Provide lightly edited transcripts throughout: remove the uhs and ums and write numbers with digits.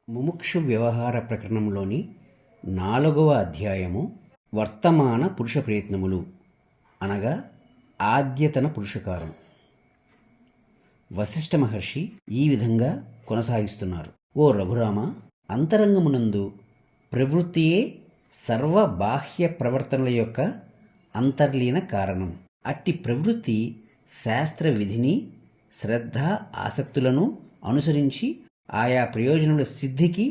ముముక్షు వ్యవహార ప్రకరణంలోని 4వ అధ్యాయము వర్తమాన పురుష ప్రయత్నములు అనగా ఆద్యతన పురుషకారం. వశిష్ఠ మహర్షి ఈ విధంగా కొనసాగిస్తున్నారు. ఓ రఘురామ, అంతరంగమునందు ప్రవృత్తియే సర్వ బాహ్య ప్రవర్తనల యొక్క అంతర్లీన కారణం. అట్టి ప్రవృత్తి శాస్త్ర విధిని, శ్రద్ధ, ఆసక్తులను అనుసరించి ఆయా ప్రయోజనముల సిద్ధికి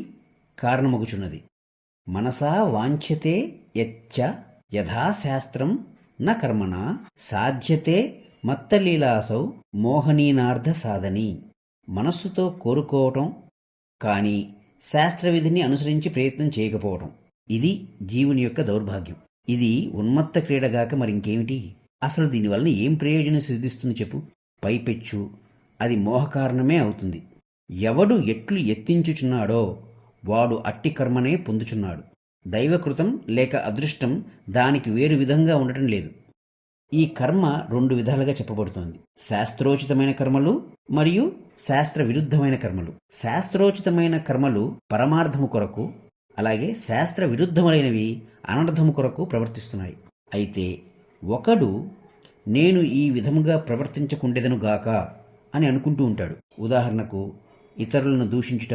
కారణమగుచున్నది. మనసా వాంఛతే యచ్చ యథాశాస్త్రం న కర్మణ సాధ్యతే మత్తలీలాసౌ మోహనీనార్థ సాధని. మనస్సుతో కోరుకోవటం కానీ శాస్త్రవిధిని అనుసరించి ప్రయత్నం చేయకపోవటం, ఇది జీవుని యొక్క దౌర్భాగ్యం. ఇది ఉన్మత్త క్రీడగాక మరింకేమిటి? అసలు దీనివలన ఏం ప్రయోజనం సిద్ధిస్తుంది చెప్పు? పైపెచ్చు అది మోహకారణమే అవుతుంది. ఎవడు ఎట్లు ఎత్తించుచున్నాడో వాడు అట్టి కర్మనే పొందుచున్నాడు. దైవకృతం లేక అదృష్టం దానికి వేరు విధంగా ఉండటం లేదు. ఈ కర్మ 2 విధాలుగా చెప్పబడుతోంది: శాస్త్రోచితమైన కర్మలు మరియు శాస్త్ర విరుద్ధమైన కర్మలు. శాస్త్రోచితమైన కర్మలు పరమార్థము కొరకు, అలాగే శాస్త్ర విరుద్ధమైనవి అనర్థము కొరకు ప్రవర్తిస్తున్నాయి. అయితే ఒకడు నేను ఈ విధముగా ప్రవర్తించకుండెదనుగాక అని అనుకుంటూ ఉంటాడు. ఉదాహరణకు, ఇతరులను దూషించుట,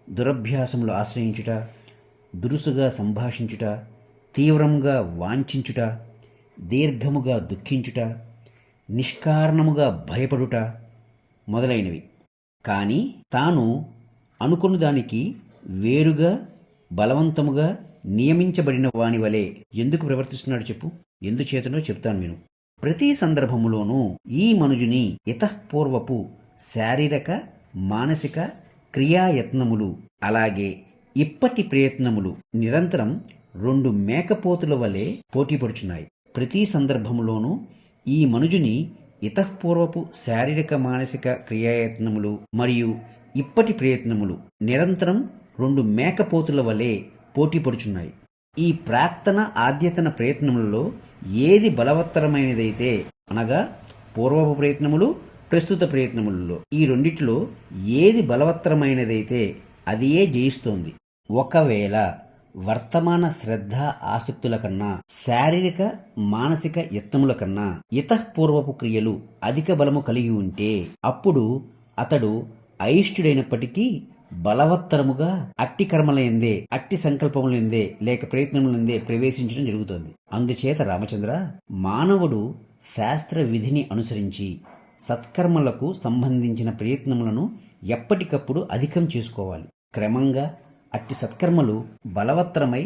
దురభ్యాసములు ఆశ్రయించుట, దురుసుగా సంభాషించుట, తీవ్రముగా వాంఛించుట, దీర్ఘముగా దుఃఖించుట, నిష్కారణముగా భయపడుట మొదలైనవి. కానీ తాను అనుకున్న దానికి వేరుగా బలవంతముగా నియమించబడిన వాని వలె ఎందుకు ప్రవర్తిస్తున్నాడు చెప్పు? ఎందుచేతనో చెప్తాను విను. ప్రతి సందర్భములోనూ ఈ మనుజుని ఇతఃపూర్వపు శారీరక, మానసిక క్రియాయత్నములు, అలాగే ఇప్పటి ప్రయత్నములు నిరంతరం 2 మేకపోతుల వలె పోటీపడుచున్నాయి. ప్రతి సందర్భములోనూ ఈ మనుజుని ఇతఃపూర్వపు శారీరక, మానసిక క్రియాయత్నములు మరియు ఇప్పటి ప్రయత్నములు నిరంతరం 2 మేకపోతుల వలె పోటీపడుచున్నాయి. ఈ ప్రాక్తన ఆద్యతన ప్రయత్నములలో ఏది బలవత్తరమైనదైతే, అనగా పూర్వపు ప్రయత్నములు, ప్రస్తుత ప్రయత్నములలో ఈ రెండిటిలో ఏది బలవత్తరమైనదైతే అదియే జయిస్తోంది. ఒకవేళ వర్తమాన శ్రద్ధ ఆసక్తుల కన్నా, శారీరక మానసిక యత్నముల కన్నా ఇతఃపూర్వపు క్రియలు అధిక బలము కలిగి ఉంటే, అప్పుడు అతడు అయిష్టుడైనప్పటికీ బలవత్తరముగా అట్టి కర్మలయందే, అట్టి సంకల్పములందే లేక ప్రయత్నములందే ప్రవేశించడం జరుగుతోంది. అందుచేత రామచంద్ర, మానవుడు శాస్త్ర విధిని అనుసరించి సత్కర్మలకు సంబంధించిన ప్రయత్నములను ఎప్పటికప్పుడు అధికం చేసుకోవాలి. క్రమంగా అట్టి సత్కర్మలు బలవత్తరమై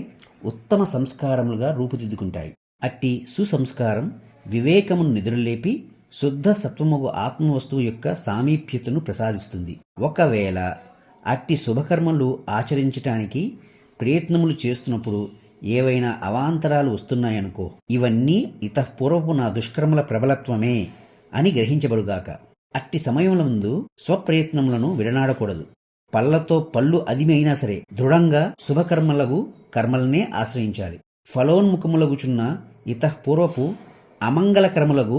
ఉత్తమ సంస్కారములుగా రూపుదిద్దుకుంటాయి. అట్టి సుసంస్కారం వివేకమును నిద్రలేపి శుద్ధ సత్వముగు ఆత్మవస్తువు యొక్క సామీప్యతను ప్రసాదిస్తుంది. ఒకవేళ అట్టి శుభకర్మలు ఆచరించటానికి ప్రయత్నములు చేస్తున్నప్పుడు ఏవైనా అవాంతరాలు వస్తున్నాయనుకో, ఇవన్నీ ఇతఃపూర్వపు నా దుష్కర్మల ప్రబలత్వమే అని గ్రహించబడుగాక. అట్టి సమయములందు స్వప్రయత్నములను విడనాడకూడదు. పళ్ళతో పళ్ళు అదిమి అయినా సరే దృఢంగా శుభకర్మలగు కర్మలనే ఆశ్రయించాలి. ఫలోన్ముఖములగుచున్న ఇతఃపూర్వపు అమంగళకర్మలగు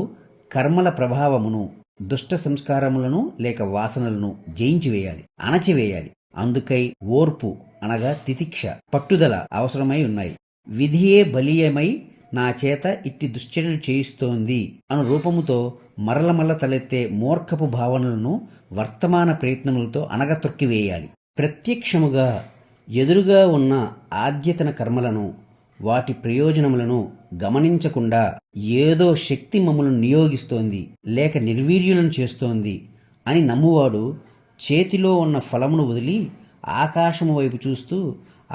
కర్మల ప్రభావమును, దుష్ట సంస్కారములను లేక వాసనలను జయించివేయాలి, అణచివేయాలి. అందుకై ఓర్పు అనగా తితిక్ష, పట్టుదల అవసరమై ఉన్నాయి. విధియే బలీయమై నా చేత ఇట్టి దుశ్చర్యలు చేయిస్తోంది అను రూపముతో మరల తలెత్తే మూర్ఖపు భావనలను వర్తమాన ప్రయత్నములతో అనగతొక్కివేయాలి. ప్రత్యక్షముగా ఎదురుగా ఉన్న ఆద్యతన కర్మలను, వాటి ప్రయోజనములను గమనించకుండా ఏదో శక్తి మమ్మలను నియోగిస్తోంది లేక నిర్వీర్యులను చేస్తోంది అని నమ్మువాడు చేతిలో ఉన్న ఫలమును వదిలి ఆకాశము వైపు చూస్తూ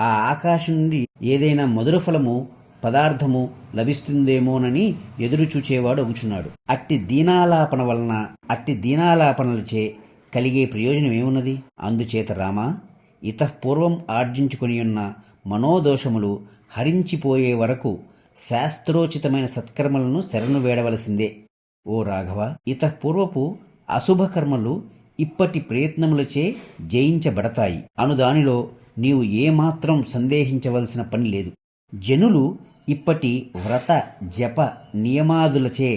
ఆ ఆకాశం నుండి ఏదైనా మధుర ఫలము, పదార్థము లభిస్తుందేమోనని ఎదురు చూచేవాడు అగుచున్నాడు. అట్టి దీనాలాపన వలన, అట్టి దీనాలాపనలచే కలిగే ప్రయోజనం ఏమున్నది? అందుచేత రామ, ఇతఃపూర్వం ఆర్జించుకొని ఉన్న మనోదోషములు హరించిపోయే వరకు శాస్త్రోచితమైన సత్కర్మలను శరణు వేడవలసిందే. ఓ రాఘవ, ఇతఃపూర్వపు అశుభకర్మలు ఇప్పటి ప్రయత్నములచే జయించబడతాయి అనుదానిలో నీవు ఏమాత్రం సందేహించవలసిన పని లేదు. జనులు ఇప్పటి వ్రత జప నియమాదులచే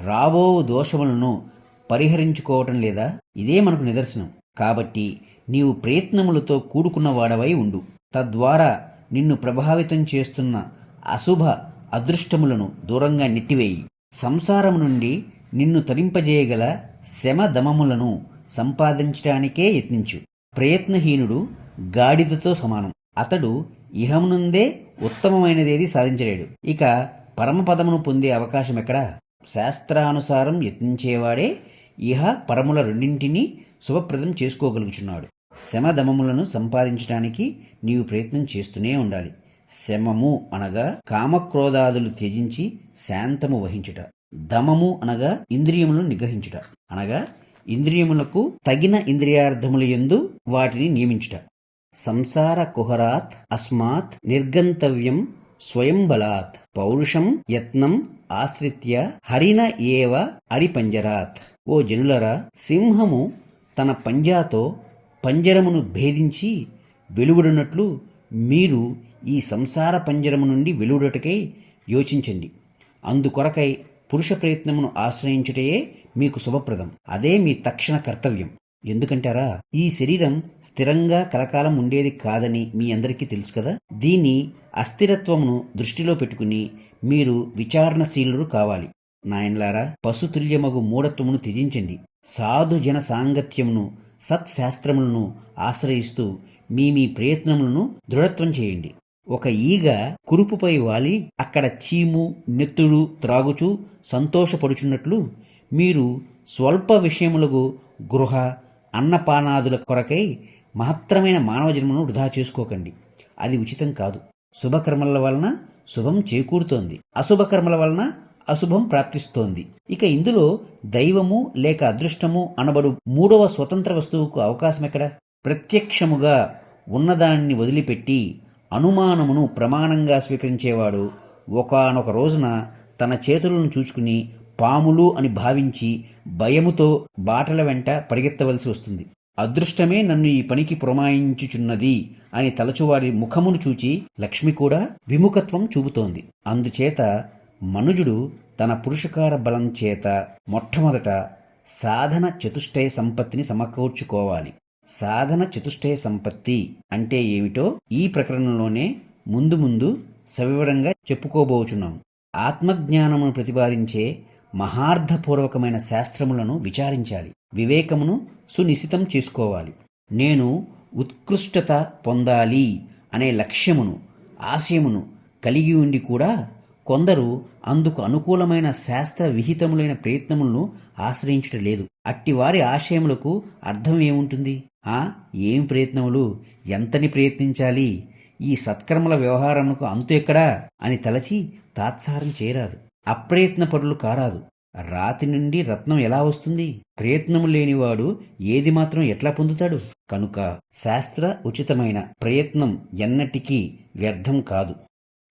రాబో దోషములను పరిహరించుకోవటం లేదా? ఇదే మనకు నిదర్శనం. కాబట్టి నీవు ప్రయత్నములతో కూడుకున్నవాడవై ఉండు. తద్వారా నిన్ను ప్రభావితం చేస్తున్న అశుభ అదృష్టములను దూరంగా నెట్టివేయి. సంసారము నుండి నిన్ను తరింపజేయగల శమదమములను సంపాదించడానికే యత్నించు. ప్రయత్నహీనుడు గాడిదతో సమానం. అతడు ఇహమునందే ఉత్తమమైనదేది సాధించలేడు. ఇక పరమపదమును పొందే అవకాశం ఎక్కడా? శాస్త్రానుసారం యత్నించేవాడే ఇహ పరముల రెండింటినీ శుభప్రదం చేసుకోగలుగుచున్నాడు. శమదమములను సంపాదించడానికి నీవు ప్రయత్నం చేస్తూనే ఉండాలి. శమము అనగా కామక్రోధాదులు త్యజించి శాంతము వహించుట. దమము అనగా ఇంద్రియములను నిగ్రహించుట, అనగా ఇంద్రియములకు తగిన ఇంద్రియార్థముల యందు వాటిని నియమించుట. సంసార కుహరాత్ అస్మాత్ నిర్గంతవ్యం స్వయం బలాత్ పౌరుషం యత్నం ఆశ్రిత్య హరిన ఏవ అడిపంజరాత్. ఓ జనులరా, సింహము తన పంజాతో పంజరమును భేదించి వెలువడినట్లు మీరు ఈ సంసార పంజరము నుండి వెలువడుటకై యోచించండి. అందుకొరకై పురుష ప్రయత్నమును ఆశ్రయించుటయే మీకు శుభప్రదం. అదే మీ తక్షణ కర్తవ్యం. ఎందుకంటారా? ఈ శరీరం స్థిరంగా కలకాలం ఉండేది కాదని మీ అందరికీ తెలుసు కదా. దీని అస్థిరత్వమును దృష్టిలో పెట్టుకుని మీరు విచారణశీలురు కావాలి. నాయన్లారా, పశుతుల్యమగు మూఢత్వమును త్యజించండి. సాధు జన సాంగత్యమును సత్శాస్త్రములను ఆశ్రయిస్తూ మీ మీ ప్రయత్నములను దృఢత్వం చేయండి. ఒక ఈగ కురుపుపై వాలి అక్కడ చీము నెత్తుడు త్రాగుచూ సంతోషపడుచున్నట్లు మీరు స్వల్ప విషయములకు గృహ అన్నపానాదుల కొరకై మహత్తరమైన మానవ జన్మను వృధా చేసుకోకండి. అది ఉచితం కాదు. శుభకర్మల వలన శుభం చేకూరుతోంది, అశుభకర్మల వలన అశుభం ప్రాప్తిస్తోంది. ఇక ఇందులో దైవము లేక అదృష్టము అనబడు మూడవ స్వతంత్ర వస్తువుకు అవకాశం ఎక్కడ? ప్రత్యక్షముగా ఉన్నదాన్ని వదిలిపెట్టి అనుమానమును ప్రమాణంగా స్వీకరించేవాడు ఒకానొక రోజున తన చేతులను చూచుకుని పాములు అని భావించి భయముతో బాటల వెంట పరిగెత్తవలసి వస్తుంది. అదృష్టమే నన్ను ఈ పనికి పురమాయించుచున్నది అని తలచువాడి ముఖమును చూచి లక్ష్మి కూడా విముఖత్వం చూపుతోంది. అందుచేత మనుజుడు తన పురుషకార బలం చేత మొట్టమొదట సాధన చతుష్టయ సంపత్తిని సమకూర్చుకోవాలి. సాధన చతుష్టయ సంపత్తి అంటే ఏమిటో ఈ ప్రకరణంలోనే ముందు ముందు సవివరంగా చెప్పుకోబోచున్నాం. ఆత్మజ్ఞానమును ప్రతిపాదించే మహార్థపూర్వకమైన శాస్త్రములను విచారించాలి. వివేకమును సునిశితం చేసుకోవాలి. నేను ఉత్కృష్టత పొందాలి అనే లక్ష్యమును ఆశయమును కలిగి ఉండి కూడా కొందరు అందుకు అనుకూలమైన శాస్త్ర విహితములైన ప్రయత్నములను ఆశ్రయించుట లేదు. అట్టివారి ఆశయములకు అర్థం ఏముంటుంది? ఏం ప్రయత్నములు, ఎంతని ప్రయత్నించాలి, ఈ సత్కర్మల వ్యవహారమునకు అంతు ఎక్కడా అని తలచి తాత్సారం చేయరాదు. అప్రయత్నపరులు కారాదు. రాతి నుండి రత్నం ఎలా వస్తుంది? ప్రయత్నము లేనివాడు ఏది మాత్రం ఎట్లా పొందుతాడు? కనుక శాస్త్ర ఉచితమైన ప్రయత్నం ఎన్నటికీ వ్యర్థం కాదు.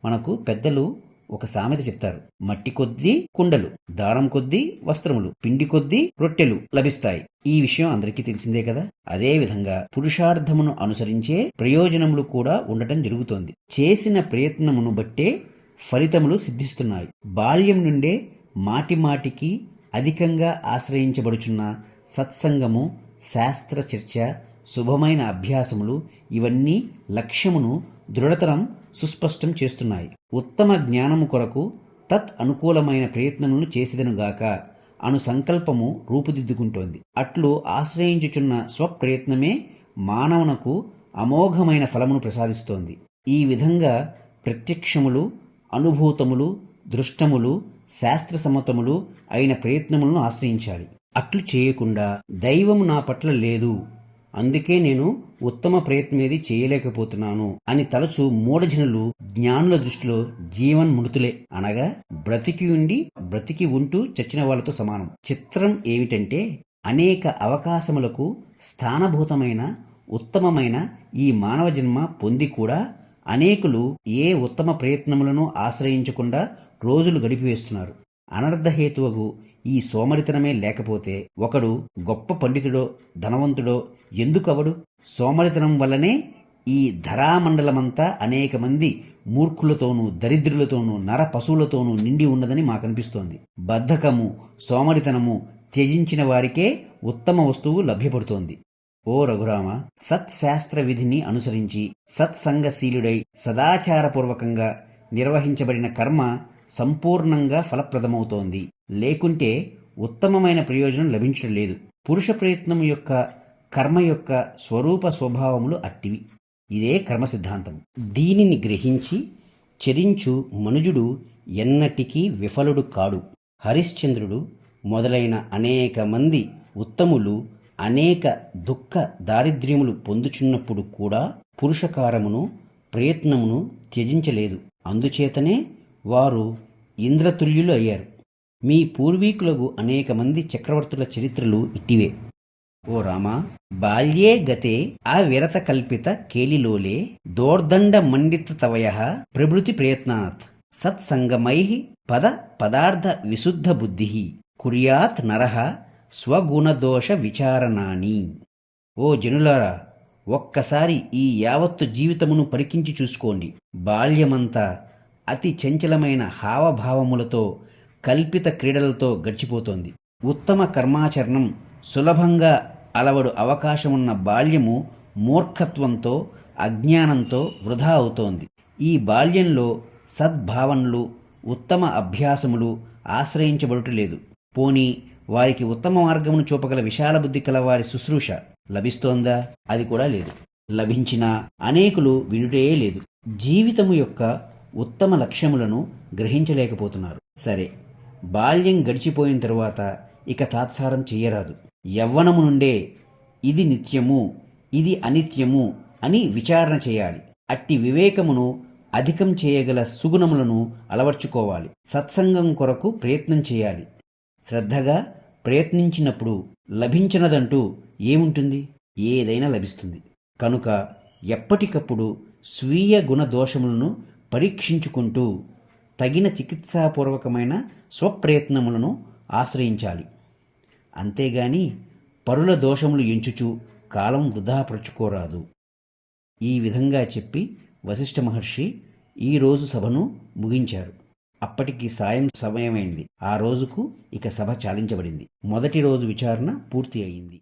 మనకు పెద్దలు ఒక సామెత చెప్తారు. మట్టి కొద్దీ కుండలు, దారం కొద్దీ వస్త్రములు, పిండి కొద్దీ రొట్టెలు లభిస్తాయి. ఈ విషయం అందరికీ తెలిసిందే కదా. అదే విధంగా పురుషార్థమును అనుసరించే ప్రయోజనములు కూడా ఉండటం జరుగుతోంది. చేసిన ప్రయత్నమును బట్టే ఫలితములు సిద్ధిస్తున్నాయి. బాల్యం నుండే మాటి మాటికి అధికంగా ఆశ్రయించబడుచున్న సత్సంగము, శాస్త్ర చర్చ, శుభమైన అభ్యాసములు ఇవన్నీ లక్ష్యమును దృఢతరం సుస్పష్టం చేస్తున్నాయి. ఉత్తమ జ్ఞానము కొరకు తత్ అనుకూలమైన ప్రయత్నములను చేసిదనుగాక అను సంకల్పము రూపుదిద్దుకుంటోంది. అట్లు ఆశ్రయించుచున్న స్వప్రయత్నమే మానవునకు అమోఘమైన ఫలమును ప్రసాదిస్తోంది. ఈ విధంగా ప్రత్యక్షములు, అనుభూతములు, దృష్టములు, శాస్త్ర సమ్మతములు అయిన ప్రయత్నములను ఆశ్రయించాలి. అట్లు చేయకుండా దైవము నా పట్ల లేదు, అందుకే నేను ఉత్తమ ప్రయత్నమేది చేయలేకపోతున్నాను అని తలచు మూఢజనులు జ్ఞానుల దృష్టిలో జీవన్మృతులే, అనగా బ్రతికి ఉంటూ చచ్చిన వాళ్లతో సమానం. చిత్రం ఏమిటంటే అనేక అవకాశములకు స్థానభూతమైన ఉత్తమమైన ఈ మానవ జన్మ పొంది కూడా అనేకులు ఏ ఉత్తమ ప్రయత్నములను ఆశ్రయించకుండా రోజులు గడిపివేస్తున్నారు. అనర్థహేతువగు ఈ సోమరితనమే లేకపోతే ఒకడు గొప్ప పండితుడో ధనవంతుడో ఎందుకవడు? సోమరితనం వల్లనే ఈ ధరామండలమంతా అనేక మంది మూర్ఖులతోనూ దరిద్రులతోనూ నర పశువులతోనూ నిండి ఉన్నదని మాకనిపిస్తోంది. బద్ధకము, సోమరితనము త్యజించిన వారికే ఉత్తమ వస్తువు లభ్యపడుతోంది. ఓ రఘురామ, సత్శాస్త్ర విధిని అనుసరించి సత్సంగశీలుడై సదాచారపూర్వకంగా నిర్వహించబడిన కర్మ సంపూర్ణంగా ఫలప్రదమవుతోంది. లేకుంటే ఉత్తమమైన ప్రయోజనం లభించడం లేదు. పురుష ప్రయత్నం యొక్క కర్మ యొక్క స్వరూప స్వభావములు అట్టివి. ఇదే కర్మ సిద్ధాంతం. దీనిని గ్రహించి చరించు మనుజుడు ఎన్నటికీ విఫలుడు కాడు. హరిశ్చంద్రుడు మొదలైన అనేక మంది ఉత్తములు అనేక దుఃఖ దారిద్ర్యములు పొందుచున్నప్పుడు కూడా పురుషకారమును ప్రయత్నమును త్యజించలేదు. అందుచేతనే వారు ఇంద్రతుల్యులు అయ్యారు. మీ పూర్వీకులకు అనేక మంది చక్రవర్తుల చరిత్రలు ఇట్టివే. ఓ రామా, బాల్యే గతే అవిరత కల్పిత కేలిలోలే దోర్దండ మండిత తవయ ప్రభృతి ప్రయత్నాత్ సత్సంగమై పద పదార్థ విశుద్ధ బుద్ధి కుర్యాత్ నరః స్వగుణదోష విచారణాని. ఓ జనులారా, ఒక్కసారి ఈ యావత్తు జీవితమును పరికించి చూసుకోండి. బాల్యమంతా అతి చంచలమైన హావభావములతో కల్పిత క్రీడలతో గడిచిపోతోంది. ఉత్తమ కర్మాచరణం సులభంగా అలవడు అవకాశమున్న బాల్యము మూర్ఖత్వంతో అజ్ఞానంతో వృధా అవుతోంది. ఈ బాల్యంలో సద్భావనలు ఉత్తమ అభ్యాసములు ఆశ్రయించబడుటలేదు. పోనీ వారికి ఉత్తమ మార్గమును చూపగల విశాల బుద్ధి కల వారి శుశ్రూష లభిస్తోందా? అది కూడా లేదు. లభించినా అనేకులు వినుటే లేదు. జీవితము యొక్క ఉత్తమ లక్ష్యములను గ్రహించలేకపోతున్నారు. సరే, బాల్యం గడిచిపోయిన తరువాత ఇక తాత్సారం చెయ్యరాదు. యవ్వనము నుండే ఇది నిత్యము ఇది అనిత్యము అని విచారణ చేయాలి. అట్టి వివేకమును అధికం చేయగల సుగుణములను అలవర్చుకోవాలి. సత్సంగం కొరకు ప్రయత్నం చేయాలి. శ్రద్ధగా ప్రయత్నించినప్పుడు లభించినదంటూ ఏముంటుంది? ఏదైనా లభిస్తుంది. కనుక ఎప్పటికప్పుడు స్వీయ గుణదోషములను పరీక్షించుకుంటూ తగిన చికిత్సాపూర్వకమైన స్వప్రయత్నములను ఆశ్రయించాలి. అంతేగాని పరుల దోషములు ఎంచుచూ కాలం వృధాపరచుకోరాదు. ఈ విధంగా చెప్పి వశిష్ఠ మహర్షి ఈరోజు సభను ముగించారు. అప్పటికి సాయం సమయమైంది. ఆ రోజుకు ఇక సభ చాలించబడింది. మొదటి రోజు విచారణ పూర్తి అయింది.